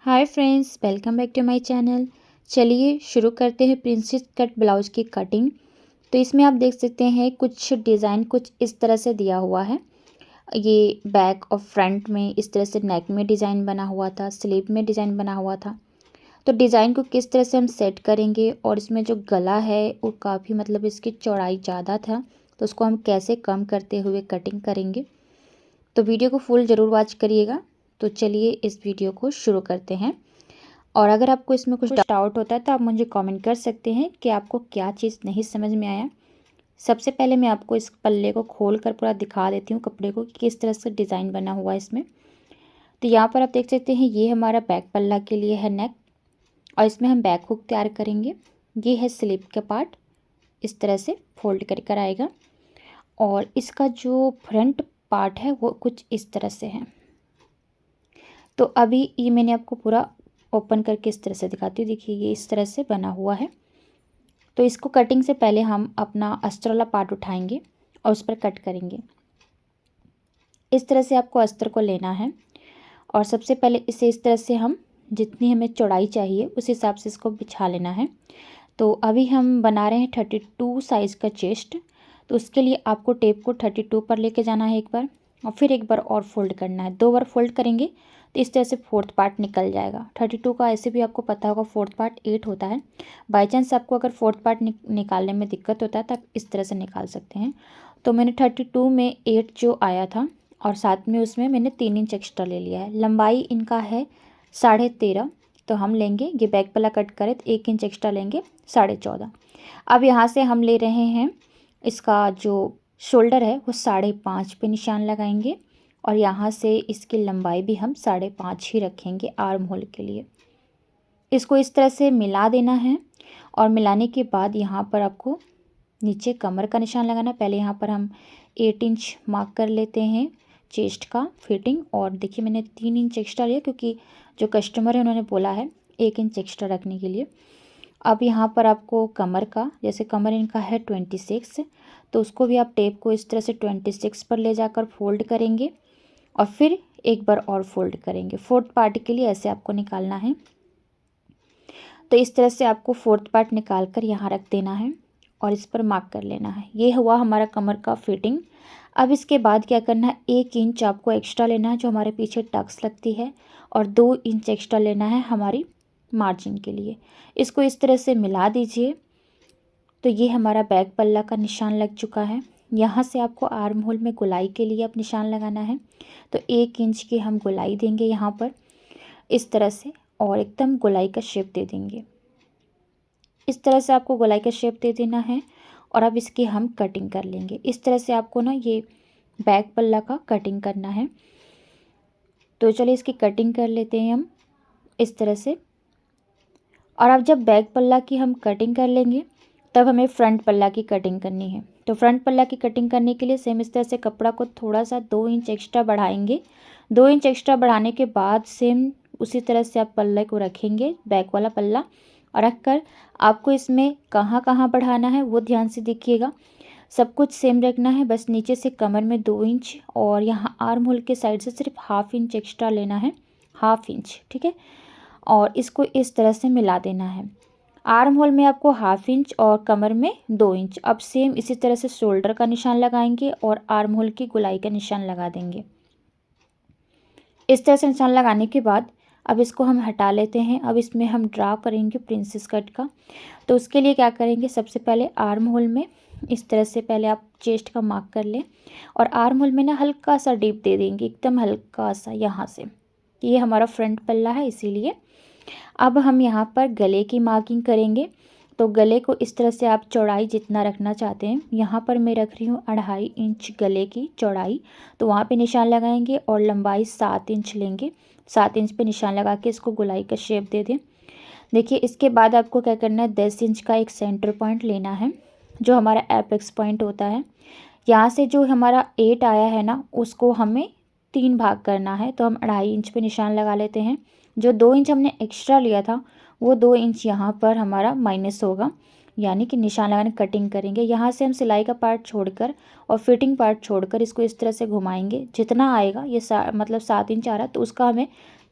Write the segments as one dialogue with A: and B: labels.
A: Hi friends, welcome back to my channel. चलिए शुरू करते हैं प्रिंसेस कट ब्लाउज की कटिंग। तो इसमें आप देख सकते हैं कुछ डिज़ाइन कुछ इस तरह से दिया हुआ है। ये बैक और फ्रंट में इस तरह से नेक में डिज़ाइन बना हुआ था, स्लीव में डिज़ाइन बना हुआ था। तो डिज़ाइन को किस तरह से हम सेट करेंगे और इसमें जो गला है वो काफ़ी मतलब इसकी चौड़ाई ज़्यादा था, तो उसको हम कैसे कम करते हुए कटिंग करेंगे। तो वीडियो को फुल ज़रूर वॉच करिएगा। तो चलिए इस वीडियो को शुरू करते हैं। और अगर आपको इसमें कुछ डाउट होता है तो आप मुझे कमेंट कर सकते हैं कि आपको क्या चीज़ नहीं समझ में आया। सबसे पहले मैं आपको इस पल्ले को खोल कर पूरा दिखा देती हूँ कपड़े को कि किस तरह से डिज़ाइन बना हुआ है इसमें। तो यहाँ पर आप देख सकते हैं ये हमारा बैक पल्ला के लिए है नेक, और इसमें हम बैक हुक तैयार करेंगे। ये है स्लीव का पार्ट, इस तरह से फोल्ड कर आएगा। और इसका जो फ्रंट पार्ट है वो कुछ इस तरह से है। तो अभी ये मैंने आपको पूरा ओपन करके इस तरह से दिखाती हूँ। देखिए ये इस तरह से बना हुआ है। तो इसको कटिंग से पहले हम अपना अस्तर वाला पार्ट उठाएंगे और उस पर कट करेंगे। इस तरह से आपको अस्तर को लेना है और सबसे पहले इसे इस तरह से हम जितनी हमें चौड़ाई चाहिए उस हिसाब से इसको बिछा लेना है। तो अभी हम बना रहे हैं 32 साइज़ का चेस्ट। तो उसके लिए आपको टेप को 32 पर लेके जाना है एक बार, और फिर एक बार और फोल्ड करना है। 2 बार फोल्ड करेंगे तो इस तरह से फोर्थ पार्ट निकल जाएगा। 32 का ऐसे भी आपको पता होगा फोर्थ पार्ट 8 होता है। बाई चांस आपको अगर फोर्थ पार्ट निकालने में दिक्कत होता है तो आप इस तरह से निकाल सकते हैं। तो मैंने 32 में 8 जो आया था और साथ में उसमें मैंने 3 इंच एक्स्ट्रा ले लिया है। लंबाई इनका है 13.5। तो हम लेंगे, ये बैक पल्ला कट करें तो 1 इंच एक्स्ट्रा लेंगे, 14.5। अब यहाँ से हम ले रहे हैं इसका जो शोल्डर है वो 5.5 पे निशान लगाएंगे, और यहाँ से इसकी लंबाई भी हम 5.5 ही रखेंगे आर्म होल के लिए। इसको इस तरह से मिला देना है, और मिलाने के बाद यहाँ पर आपको नीचे कमर का निशान लगाना। पहले यहाँ पर हम 8 इंच मार्क कर लेते हैं चेस्ट का फिटिंग। और देखिए मैंने 3 इंच एक्स्ट्रा लिया क्योंकि जो कस्टमर है उन्होंने बोला है 1 इंच एक्स्ट्रा रखने के लिए। अब यहाँ पर आपको कमर का, जैसे कमर इनका है 26, तो उसको भी आप टेप को इस तरह से 26 पर ले जाकर फोल्ड करेंगे और फिर एक बार और फोल्ड करेंगे। फोर्थ पार्ट के लिए ऐसे आपको निकालना है। तो इस तरह से आपको फोर्थ पार्ट निकाल कर यहाँ रख देना है और इस पर मार्क कर लेना है। ये हुआ हमारा कमर का फिटिंग। अब इसके बाद क्या करना है, 1 इंच आपको एक्स्ट्रा लेना है जो हमारे पीछे टक्स लगती है, और 2 इंच एक्स्ट्रा लेना है हमारी मार्जिन के लिए। इसको इस तरह से मिला दीजिए। तो ये हमारा बैक पल्ला का निशान लग चुका है। यहाँ से आपको आर्म होल में गोलाई के लिए अब निशान लगाना है। तो 1 इंच की हम गोलाई देंगे यहाँ पर इस तरह से, और एकदम गोलाई का शेप दे देंगे। इस तरह से आपको गोलाई का शेप दे देना है, और अब इसकी हम कटिंग कर लेंगे। इस तरह से आपको ना ये बैक पल्ला का कटिंग करना है। तो चलिए इसकी कटिंग कर लेते हैं हम इस तरह से। और अब जब बैक पल्ला की हम कटिंग कर लेंगे तब हमें फ्रंट पल्ला की कटिंग करनी है। तो फ्रंट पल्ला की कटिंग करने के लिए सेम इस तरह से कपड़ा को थोड़ा सा 2 इंच एक्स्ट्रा बढ़ाएंगे। 2 इंच एक्स्ट्रा बढ़ाने के बाद सेम उसी तरह से आप पल्ले को रखेंगे, बैक वाला पल्ला, और रख कर आपको इसमें कहाँ कहाँ बढ़ाना है वो ध्यान से देखिएगा। सब कुछ सेम रखना है, बस नीचे से कमर में 2 इंच और यहाँ आर्म होल के साइड से सिर्फ 1/2 इंच एक्स्ट्रा लेना है, 1/2 इंच, ठीक है। और इसको इस तरह से मिला देना है। आर्म होल में आपको 1/2 इंच और कमर में 2 इंच। अब सेम इसी तरह से शोल्डर का निशान लगाएंगे और आर्म होल की गोलाई का निशान लगा देंगे। इस तरह से निशान लगाने के बाद अब इसको हम हटा लेते हैं। अब इसमें हम ड्रा करेंगे प्रिंसेस कट का। तो उसके लिए क्या करेंगे, सबसे पहले आर्म होल में इस तरह से पहले आप चेस्ट का मार्क कर लें, और आर्म होल में ना हल्का सा डीप दे देंगे, एकदम हल्का सा यहाँ से। ये हमारा फ्रंट पल्ला है इसीलिए। अब हम यहाँ पर गले की मार्किंग करेंगे। तो गले को इस तरह से आप चौड़ाई जितना रखना चाहते हैं, यहाँ पर मैं रख रही हूँ 2.5 इंच गले की चौड़ाई। तो वहाँ पे निशान लगाएंगे और लंबाई 7 इंच लेंगे। 7 इंच पे निशान लगा के इसको गोलाई का शेप दे दें। देखिए इसके बाद आपको क्या करना है, 10 इंच का एक सेंटर पॉइंट लेना है जो हमारा एपेक्स पॉइंट होता है। यहाँ से जो हमारा 8 आया है ना, उसको हमें 3 भाग करना है। तो हम 2.5 इंच पे निशान लगा लेते हैं। जो 2 इंच हमने एक्स्ट्रा लिया था वो 2 इंच यहाँ पर हमारा माइनस होगा, यानी कि निशान लगाने कटिंग करेंगे। यहाँ से हम सिलाई का पार्ट छोड़कर और फिटिंग पार्ट छोड़कर इसको इस तरह से घुमाएंगे। जितना आएगा ये मतलब 7 इंच आ रहा है तो उसका हमें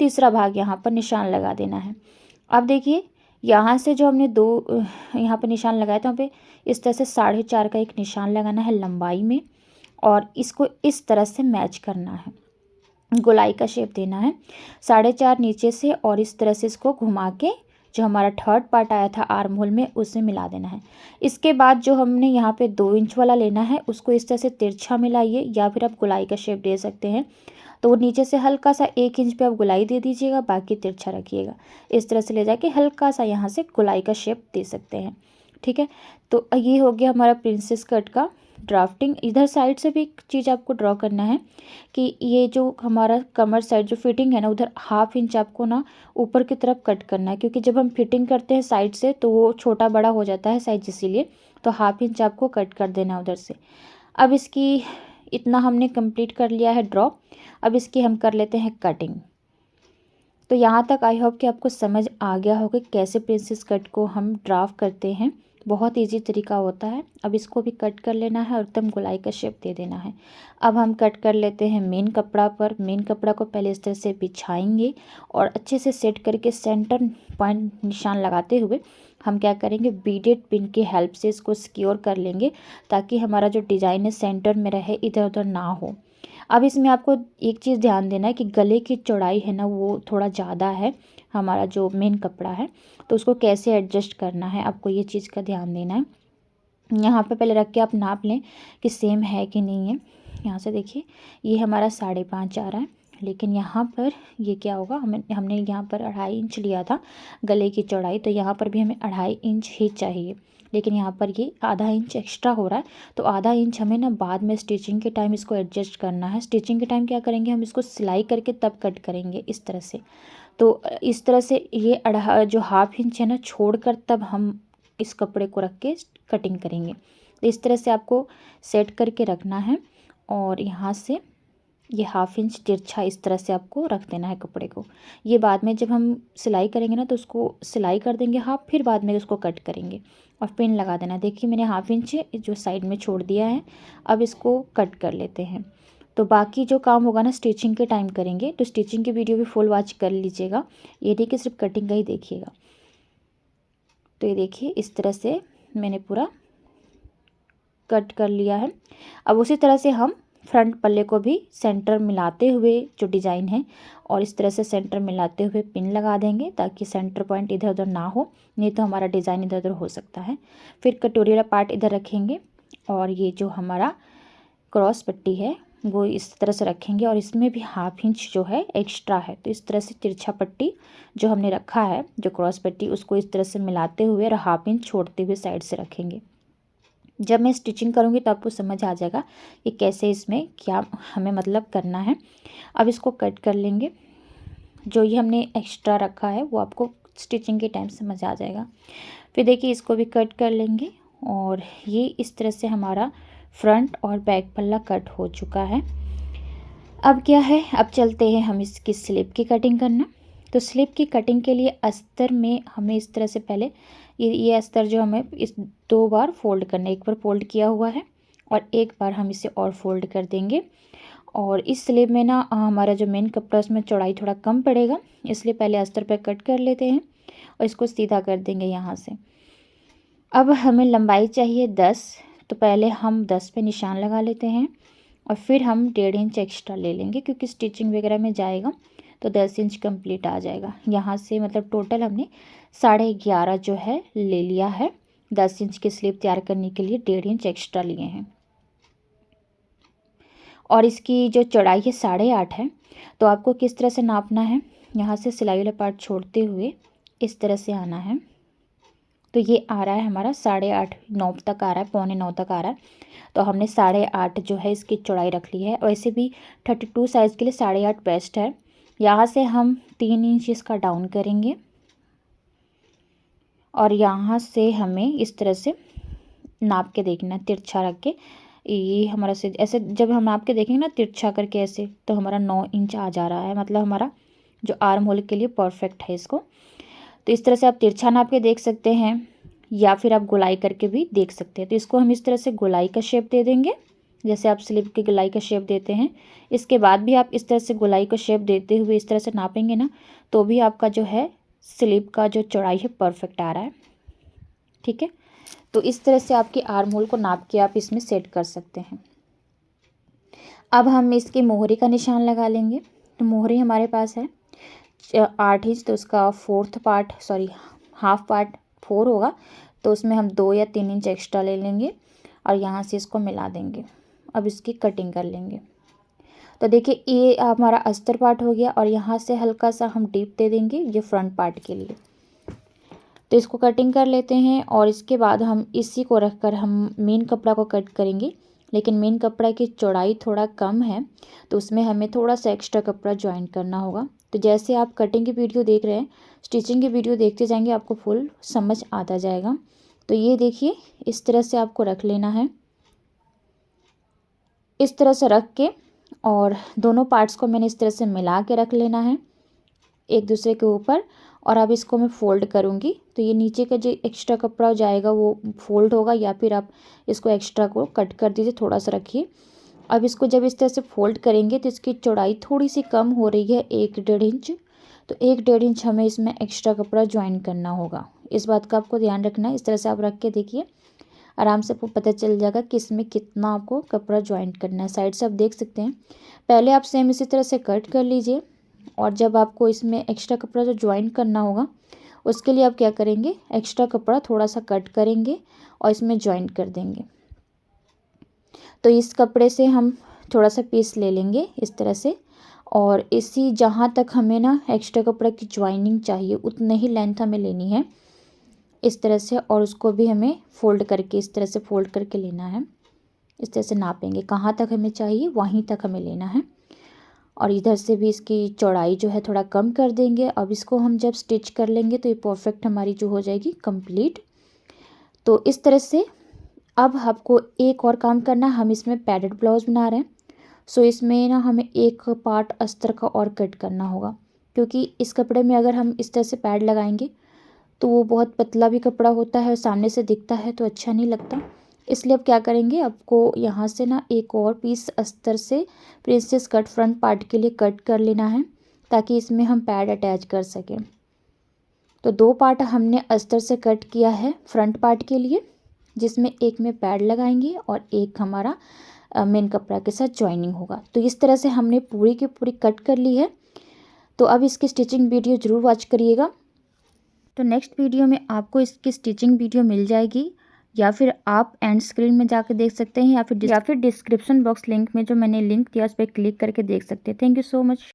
A: तीसरा भाग यहाँ पर निशान लगा देना है। अब देखिए यहाँ से जो हमने दो यहाँ पर निशान लगाया था वहाँ पे इस तरह से 4.5 का एक निशान लगाना है लंबाई में, और इसको इस तरह से मैच करना है, गोलाई का शेप देना है 4.5 नीचे से, और इस तरह से इसको घुमा के जो हमारा थर्ड पार्ट आया था आर्म होल में उसमें मिला देना है। इसके बाद जो हमने यहाँ पे 2 इंच वाला लेना है उसको इस तरह से तिरछा मिलाइए, या फिर आप गोलाई का शेप दे सकते हैं। तो वो नीचे से हल्का सा 1 इंच पे आप गोलाई दे दीजिएगा, बाकी तिरछा रखिएगा। इस तरह से ले जाके हल्का सा यहाँ से गोलाई का शेप दे सकते हैं। ठीक है, तो ये हो गया हमारा प्रिंसेस कट का ड्राफ्टिंग। इधर साइड से भी एक चीज़ आपको ड्रॉ करना है कि ये जो हमारा कमर साइड जो फिटिंग है ना, उधर 1/2 इंच आपको ना ऊपर की तरफ कट करना है, क्योंकि जब हम फिटिंग करते हैं साइड से तो वो छोटा बड़ा हो जाता है साइज, इसीलिए तो 1/2 इंच आपको कट कर देना है उधर से। अब इसकी इतना हमने कंप्लीट कर लिया है ड्रॉ। अब इसकी हम कर लेते हैं कटिंग। तो यहाँ तक आई होप कि आपको समझ आ गया होगा कैसे प्रिंसेस कट को हम ड्राफ्ट करते हैं। बहुत इजी तरीका होता है। अब इसको भी कट कर लेना है और एकदम गोलाई का शेप दे देना है। अब हम कट कर लेते हैं मेन कपड़ा पर। मेन कपड़ा को पहले इस तरह से बिछाएंगे और अच्छे से सेट करके सेंटर पॉइंट निशान लगाते हुए हम क्या करेंगे, बीडेड पिन की हेल्प से इसको सिक्योर कर लेंगे, ताकि हमारा जो डिज़ाइन है सेंटर में रहे, इधर उधर ना हो। अब इसमें आपको एक चीज़ ध्यान देना है कि गले की चौड़ाई है ना वो थोड़ा ज़्यादा है हमारा जो मेन कपड़ा है, तो उसको कैसे एडजस्ट करना है आपको ये चीज़ का ध्यान देना है। यहाँ पे पहले रख के आप नाप लें कि सेम है कि नहीं है। यहाँ से देखिए ये हमारा 5.5 आ रहा है, लेकिन यहाँ पर ये क्या होगा, हमने यहाँ पर 2.5 इंच लिया था गले की चौड़ाई, तो यहाँ पर भी हमें 2.5 इंच ही चाहिए, लेकिन यहाँ पर ये आधा इंच एक्स्ट्रा हो रहा है। तो आधा इंच हमें ना बाद में स्टिचिंग के टाइम इसको एडजस्ट करना है। स्टिचिंग के टाइम क्या करेंगे, हम इसको सिलाई करके तब कट करेंगे इस तरह से। तो इस तरह से ये जो 1/2 इंच है ना छोड़कर तब हम इस कपड़े को रख के कटिंग करेंगे। तो इस तरह से आपको सेट करके रखना है, और यहाँ से ये 1/2 इंच तिरछा इस तरह से आपको रख देना है कपड़े को। ये बाद में जब हम सिलाई करेंगे ना तो उसको सिलाई कर देंगे हाफ, फिर बाद में उसको कट करेंगे और पिन लगा देना। देखिए मैंने 1/2 इंच जो साइड में छोड़ दिया है। अब इसको कट कर लेते हैं। तो बाकी जो काम होगा ना स्टिचिंग के टाइम करेंगे, तो स्टिचिंग की वीडियो भी फुल वॉच कर लीजिएगा, ये नहीं कि सिर्फ कटिंग का ही देखिएगा। तो ये देखिए इस तरह से मैंने पूरा कट कर लिया है। अब उसी तरह से हम फ्रंट पल्ले को भी सेंटर मिलाते हुए जो डिज़ाइन है, और इस तरह से सेंटर मिलाते हुए पिन लगा देंगे, ताकि सेंटर पॉइंट इधर उधर ना हो, नहीं तो हमारा डिज़ाइन इधर उधर हो सकता है। फिर कटोरी वाला पार्ट इधर रखेंगे, और ये जो हमारा क्रॉस पट्टी है वो इस तरह से रखेंगे, और इसमें भी 1/2 इंच जो है एक्स्ट्रा है। तो इस तरह से तिरछा पट्टी जो हमने रखा है जो क्रॉस पट्टी, उसको इस तरह से मिलाते हुए और 1/2 इंच छोड़ते हुए साइड से रखेंगे। जब मैं स्टिचिंग करूँगी तो आपको समझ आ जाएगा कि कैसे इसमें क्या हमें मतलब करना है। अब इसको कट कर लेंगे। जो ये हमने एक्स्ट्रा रखा है वो आपको स्टिचिंग के टाइम समझ आ जाएगा। फिर देखिए इसको भी कट कर लेंगे, और ये इस तरह से हमारा फ्रंट और बैक पल्ला कट हो चुका है। अब क्या है, अब चलते हैं हम इसकी स्लिप की कटिंग करना। तो स्लिप की कटिंग के लिए अस्तर में हमें इस तरह से पहले ये अस्तर जो हमें इस 2 बार फोल्ड करना है। एक बार फोल्ड किया हुआ है और एक बार हम इसे और फोल्ड कर देंगे। और इस स्लिप में ना हमारा जो मेन कपड़ा उसमें चौड़ाई थोड़ा कम पड़ेगा, इसलिए पहले अस्तर पर कट कर लेते हैं और इसको सीधा कर देंगे यहाँ से। अब हमें लंबाई चाहिए 10, तो पहले हम 10 पे निशान लगा लेते हैं, और फिर हम 1.5 इंच एक्स्ट्रा ले लेंगे, क्योंकि स्टिचिंग वगैरह में जाएगा तो 10 इंच कंप्लीट आ जाएगा। यहाँ से मतलब टोटल हमने 11.5 जो है ले लिया है। 10 इंच की स्लीव तैयार करने के लिए 1.5 इंच एक्स्ट्रा लिए हैं, और इसकी जो चौड़ाई है 8.5 है। तो आपको किस तरह से नापना है, यहाँ से सिलाई वाला पार्ट छोड़ते हुए इस तरह से आना है। तो ये आ रहा है हमारा 8.5, 9 तक आ रहा है, 8:45 तक आ रहा है। तो हमने 8.5 जो है इसकी चौड़ाई रख ली है। वैसे भी 32 साइज़ के लिए 8.5 बेस्ट है। यहाँ से हम 3 इंच इसका डाउन करेंगे, और यहाँ से हमें इस तरह से नाप के देखना है, तिरछा रख के। ये हमारा से ऐसे जब हम नाप के देखेंगे ना तिरछा करके ऐसे, तो हमारा 9 इंच आ जा रहा है, मतलब हमारा जो आर्म होल के लिए परफेक्ट है इसको। तो इस तरह से आप तिरछा नाप के देख सकते हैं, या फिर आप गोलाई करके भी देख सकते हैं। तो इसको हम इस तरह से गोलाई का शेप दे देंगे, जैसे आप स्लीव की गोलाई का शेप देते हैं, इसके बाद भी आप इस तरह से गोलाई का शेप देते हुए इस तरह से नापेंगे ना, तो भी आपका जो है स्लीव का जो चौड़ाई है परफेक्ट आ रहा है। ठीक है, तो इस तरह से आपकी आर्म होल को नाप के आप इसमें सेट कर सकते हैं। अब हम इसकी मोहरी का निशान लगा लेंगे। तो मोहरी हमारे पास है 8 इंच, तो उसका हाफ पार्ट 4 होगा, तो उसमें हम 2 या 3 इंच एक्स्ट्रा ले लेंगे और यहाँ से इसको मिला देंगे। अब इसकी कटिंग कर लेंगे। तो देखिए ये हमारा अस्तर पार्ट हो गया और यहाँ से हल्का सा हम डीप दे देंगे ये फ्रंट पार्ट के लिए। तो इसको कटिंग कर लेते हैं और इसके बाद हम इसी को रखकर हम मेन कपड़ा को कट करेंगे, लेकिन मेन कपड़ा की चौड़ाई थोड़ा कम है, तो उसमें हमें थोड़ा सा एक्स्ट्रा कपड़ा ज्वाइन करना होगा। तो जैसे आप कटिंग की वीडियो देख रहे हैं, स्टिचिंग की वीडियो देखते जाएंगे, आपको फुल समझ आता जाएगा। तो ये देखिए इस तरह से आपको रख लेना है, इस तरह से रख के, और दोनों पार्ट्स को मैंने इस तरह से मिला के रख लेना है एक दूसरे के ऊपर। और अब इसको मैं फ़ोल्ड करूँगी, तो ये नीचे का जो एक्स्ट्रा कपड़ा जाएगा वो फोल्ड होगा, या फिर आप इसको एक्स्ट्रा को कट कर दीजिए, थोड़ा सा रखिए। अब इसको जब इस तरह से फोल्ड करेंगे तो इसकी चौड़ाई थोड़ी सी कम हो रही है, 1-1.5 इंच। तो 1-1.5 इंच हमें इसमें एक्स्ट्रा कपड़ा ज्वाइन करना होगा, इस बात का आपको ध्यान रखना है। इस तरह से आप रख के देखिए, आराम से आपको पता चल जाएगा कि इसमें कितना आपको कपड़ा ज्वाइंट करना है। साइड से आप देख सकते हैं, पहले आप सेम इसी तरह से कट कर लीजिए, और जब आपको इसमें एक्स्ट्रा कपड़ा जो ज्वाइंट करना होगा उसके लिए आप क्या करेंगे, एक्स्ट्रा कपड़ा थोड़ा सा कट करेंगे और इसमें ज्वाइंट कर देंगे। तो इस कपड़े से हम थोड़ा सा पीस ले लेंगे इस तरह से, और इसी जहाँ तक हमें ना एक्स्ट्रा कपड़ा की ज्वाइनिंग चाहिए उतने ही लेंथ हमें लेनी है इस तरह से, और उसको भी हमें फोल्ड करके इस तरह से फोल्ड करके लेना है। इस तरह से नापेंगे, कहाँ तक हमें चाहिए वहीं तक हमें लेना है। और इधर से भी इसकी चौड़ाई जो है थोड़ा कम कर देंगे। अब इसको हम जब स्टिच कर लेंगे तो ये परफेक्ट हमारी जो हो जाएगी कंप्लीट। तो इस तरह से अब आपको एक और काम करना है, हम इसमें पैडेड ब्लाउज बना रहे हैं। सो इसमें ना हमें एक पार्ट अस्तर का और कट करना होगा, क्योंकि इस कपड़े में अगर हम इस तरह से पैड लगाएंगे तो वो बहुत पतला भी कपड़ा होता है और सामने से दिखता है तो अच्छा नहीं लगता। इसलिए अब क्या करेंगे, आपको यहाँ से ना एक और पीस अस्तर से प्रिंसेस कट फ्रंट पार्ट के लिए कट कर लेना है, ताकि इसमें हम पैड अटैच कर सकें। तो 2 पार्ट हमने अस्तर से कट किया है फ्रंट पार्ट के लिए, जिसमें एक में पैड लगाएंगे और एक हमारा मेन कपड़ा के साथ ज्वाइनिंग होगा। तो इस तरह से हमने पूरी की पूरी कट कर ली है। तो अब इसकी स्टिचिंग वीडियो ज़रूर वॉच करिएगा। तो नेक्स्ट वीडियो में आपको इसकी स्टिचिंग वीडियो मिल जाएगी, या फिर आप एंड स्क्रीन में जाकर देख सकते हैं, या फिर डिस्क्रिप्शन बॉक्स लिंक में जो मैंने लिंक दिया उस पर क्लिक करके देख सकते हैं। Thank you so much.